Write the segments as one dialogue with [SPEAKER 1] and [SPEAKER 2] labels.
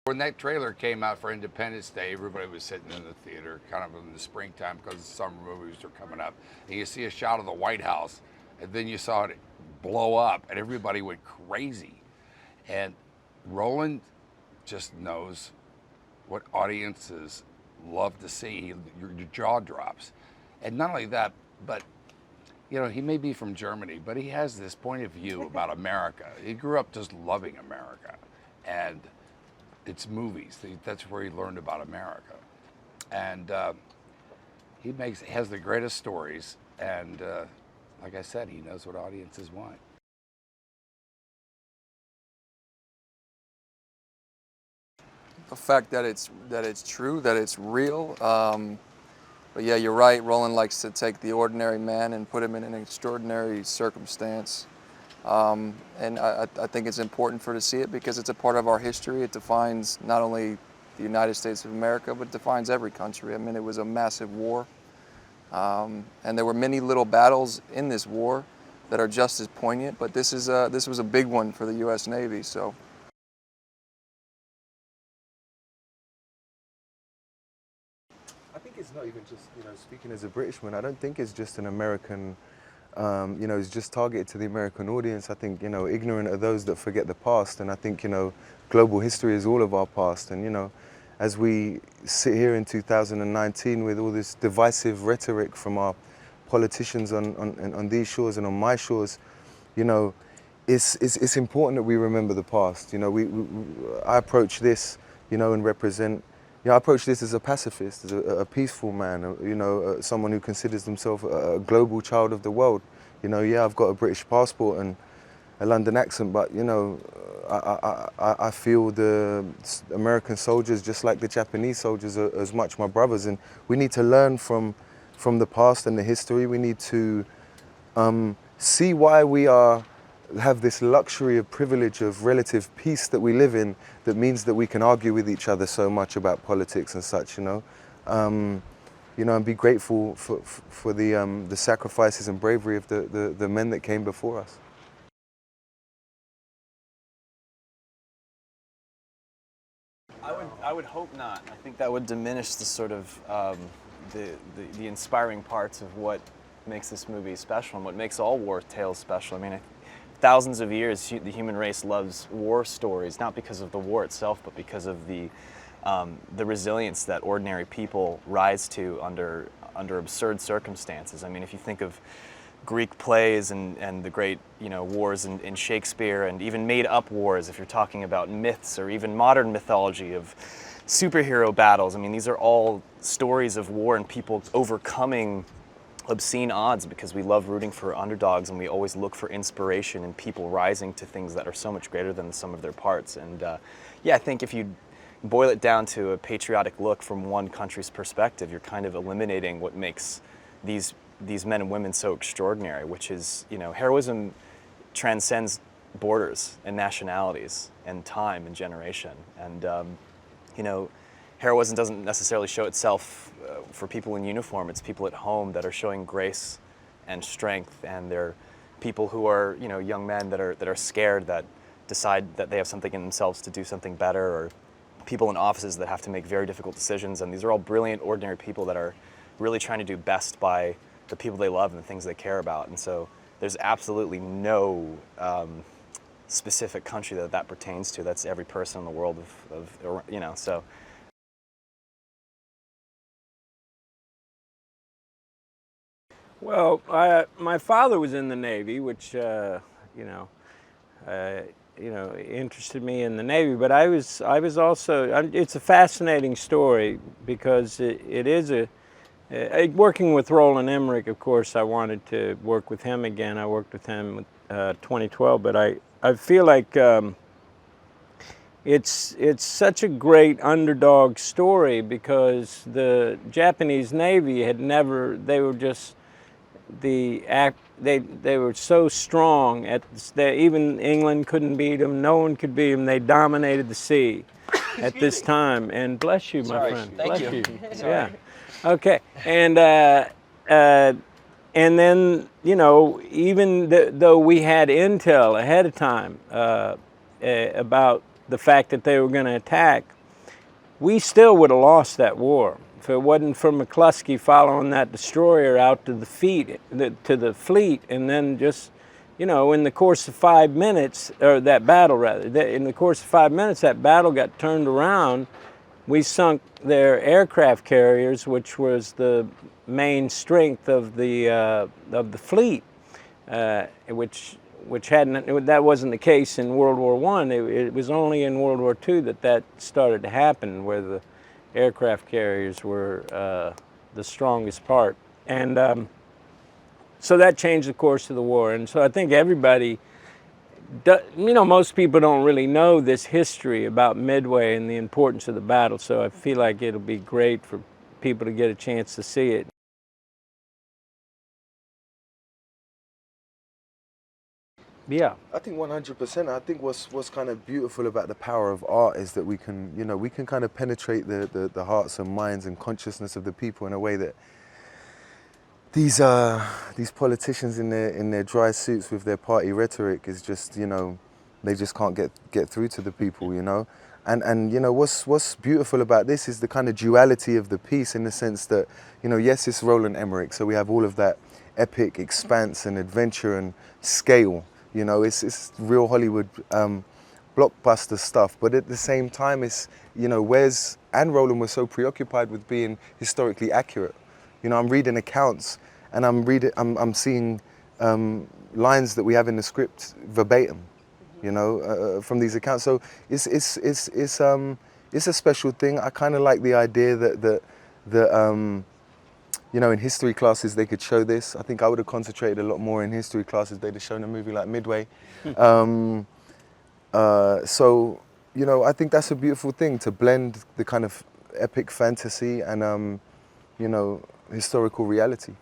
[SPEAKER 1] When that trailer came out for Independence Day, everybody was sitting in the theater, kind of in the springtime, because the summer movies were coming up. And you see a shot of the White House, and then you saw it blow up, and everybody went crazy. And Roland just knows what audiences love to see. Your jaw drops. And not only that, but you know, he may be from Germany, but he has this point of view about America. He grew up just loving America. And it's movies. That's where he learned about America. And he has the greatest stories. And like I said, he knows what audiences want.
[SPEAKER 2] The fact that it's true, that it's real. But yeah, you're right. Roland likes to take the ordinary man and put him in an extraordinary circumstance. And I think it's important for to see it because it's a part of our history. It defines not only the United States of America, but it defines every country. I mean, it was a massive war. And there were many little battles in this war that are just as poignant, but this was a big one for the U.S. Navy. So.
[SPEAKER 3] I think it's not even just, speaking as a Britishman, I don't think it's just an American, it's just targeted to the American audience. I think, ignorant are those that forget the past. And I think, global history is all of our past. And, as we sit here in 2019 with all this divisive rhetoric from our politicians on these shores and on my shores, it's important that we remember the past. I approach this, and represent. I approach this as a pacifist, as a peaceful man, someone who considers themselves a global child of the world. Yeah, I've got a British passport and a London accent, but, I feel the American soldiers, just like the Japanese soldiers, are as much my brothers. And we need to learn from the past and the history. We need to see why we have this luxury of privilege of relative peace that we live in, that means that we can argue with each other so much about politics and such, and be grateful for the sacrifices and bravery of the men that came before us.
[SPEAKER 4] I would hope not. I think that would diminish the sort of the inspiring parts of what makes this movie special and what makes all war tales special. I mean, thousands of years, the human race loves war stories, not because of the war itself, but because of the resilience that ordinary people rise to under absurd circumstances. I mean, if you think of Greek plays and the great wars in Shakespeare, and even made-up wars, if you're talking about myths or even modern mythology of superhero battles, I mean, these are all stories of war and people overcoming obscene odds because we love rooting for underdogs, and we always look for inspiration in people rising to things that are so much greater than the sum of their parts. And yeah, I think if you boil it down to a patriotic look from one country's perspective, you're kind of eliminating what makes these men and women so extraordinary, which is, heroism transcends borders and nationalities and time and generation. And heroism doesn't necessarily show itself for people in uniform. It's people at home that are showing grace and strength, and they're people who are, young men that are scared, that decide that they have something in themselves to do something better, or people in offices that have to make very difficult decisions. And these are all brilliant, ordinary people that are really trying to do best by the people they love and the things they care about. And so there's absolutely no specific country that pertains to. That's every person in the world so.
[SPEAKER 5] Well, my father was in the Navy, which interested me in the Navy. But I was also. It's a fascinating story because it is working with Roland Emmerich. Of course, I wanted to work with him again. I worked with him in 2012, but I feel like it's such a great underdog story because the Japanese Navy had never. They were just. They were so strong even England couldn't beat them. No one could beat them. They dominated the sea at this time. And bless you, my friend.
[SPEAKER 4] Thank
[SPEAKER 5] bless
[SPEAKER 4] you.
[SPEAKER 5] Yeah. Okay. And then even though we had intel ahead of time about the fact that they were going to attack, we still would have lost that war. If it wasn't for McCluskey following that destroyer out to the fleet, and then just, you know, in the course of 5 minutes, or that battle rather, in the course of 5 minutes, that battle got turned around. We sunk their aircraft carriers, which was the main strength of the fleet, which hadn't, that wasn't the case in World War I. It was only in World War II that started to happen, where the aircraft carriers were the strongest part. And so that changed the course of the war. And so I think everybody, you know, most people don't really know this history about Midway and the importance of the battle. So I feel like it'll be great for people to get a chance to see it. Yeah.
[SPEAKER 3] I think 100%. I think what's kind of beautiful about the power of art is that we can, you know, we can kind of penetrate the hearts and minds and consciousness of the people in a way that these politicians in their dry suits with their party rhetoric is just, you know, they just can't get through to the people, you know. And you know, what's beautiful about this is the kind of duality of the piece, in the sense that, you know, yes, it's Roland Emmerich, so we have all of that epic expanse and adventure and scale. You know, it's real Hollywood blockbuster stuff. But at the same time, it's, you know, Wes and Roland were so preoccupied with being historically accurate. You know, I'm reading accounts, and I'm seeing lines that we have in the script verbatim. You know, from these accounts. So it's a special thing. I kind of like the idea that you know, in history classes they could show this. I think I would have concentrated a lot more in history classes. They'd have shown a movie like Midway. So, you know, I think that's a beautiful thing, to blend the kind of epic fantasy and, you know, historical reality.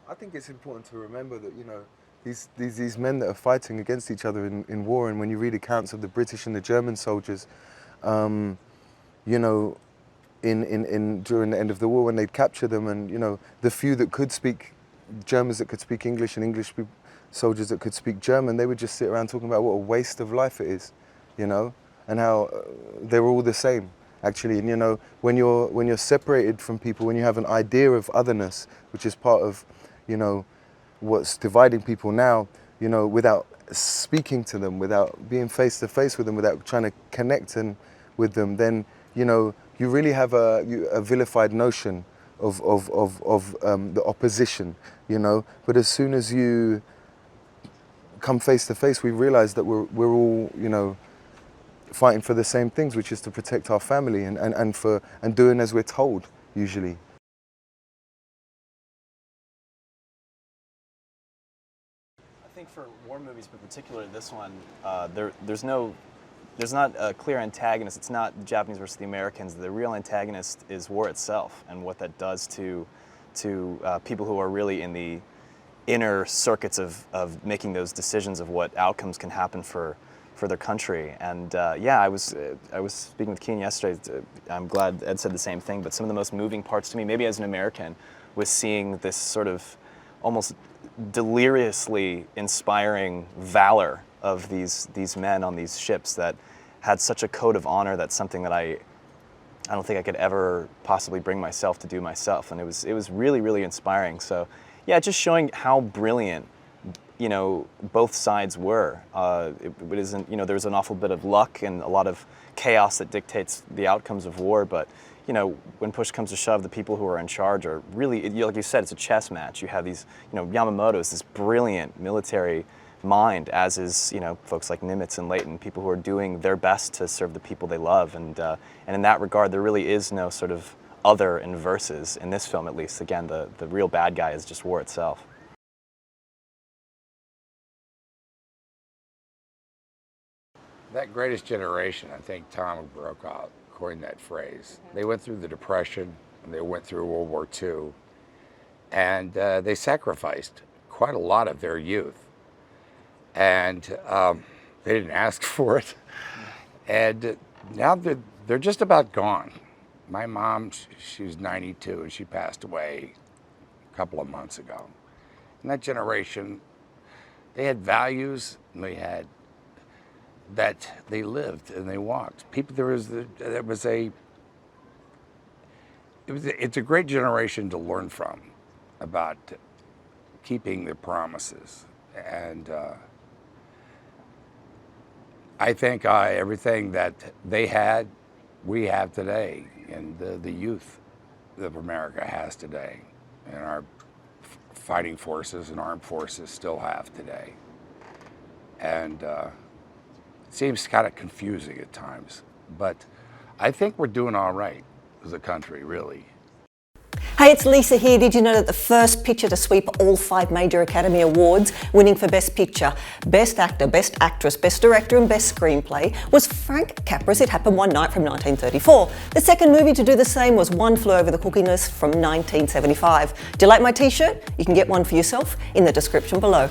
[SPEAKER 3] I think it's important to remember that, you know, these men that are fighting against each other in war, and when you read accounts of the British and the German soldiers, you know, during the end of the war, when they'd capture them, and, you know, the few that could speak, Germans that could speak English and English soldiers that could speak German, they would just sit around talking about what a waste of life it is, you know, and how they were all the same, actually. And, you know, when you're separated from people, when you have an idea of otherness, which is part of, you know, what's dividing people now, you know, without speaking to them, without being face to face with them, without trying to connect with them, then, you know, you really have a vilified notion of the opposition, you know. But as soon as you come face to face, we realize that we're all, you know, fighting for the same things, which is to protect our family and doing as we're told, usually.
[SPEAKER 4] I think for war movies, but particularly this one, there's not a clear antagonist. It's not the Japanese versus the Americans. The real antagonist is war itself, and what that does to people who are really in the inner circuits of making those decisions of what outcomes can happen for their country. And yeah, I was speaking with Keean yesterday. I'm glad Ed said the same thing. But some of the most moving parts to me, maybe as an American, was seeing this sort of almost deliriously inspiring valor of these men on these ships that had such a code of honor. That's something that I don't think I could ever possibly bring myself to do myself, and it was really, really inspiring. So yeah, just showing how brilliant, you know, both sides were. It isn't, you know, there's an awful bit of luck and a lot of chaos that dictates the outcomes of war, but, you know, when push comes to shove, the people who are in charge are really, like you said, it's a chess match. You have these, you know, Yamamoto is this brilliant military mind, as is, you know, folks like Nimitz and Leighton, people who are doing their best to serve the people they love. And in that regard, there really is no sort of other and versus in this film, at least. Again, the real bad guy is just war itself.
[SPEAKER 1] That greatest generation, I think Tom Brokaw coined that phrase. They went through the Depression, and they went through World War II, and they sacrificed quite a lot of their youth. And they didn't ask for it. And now they're just about gone. My mom, she was 92, and she passed away a couple of months ago. And that generation, They had values, and they had that they lived and they walked. People, it's a great generation to learn from about keeping their promises. And I think everything that they had, we have today, and the youth of America has today, and our fighting forces and armed forces still have today. And it seems kind of confusing at times, but I think we're doing all right as a country, really.
[SPEAKER 6] Hey, it's Lisa here. Did you know that the first picture to sweep all 5 major Academy Awards, winning for Best Picture, Best Actor, Best Actress, Best Director and Best Screenplay, was Frank Capra's It Happened One Night from 1934. The second movie to do the same was One Flew Over the Cuckoo's Nest from 1975. Do you like my t-shirt? You can get one for yourself in the description below.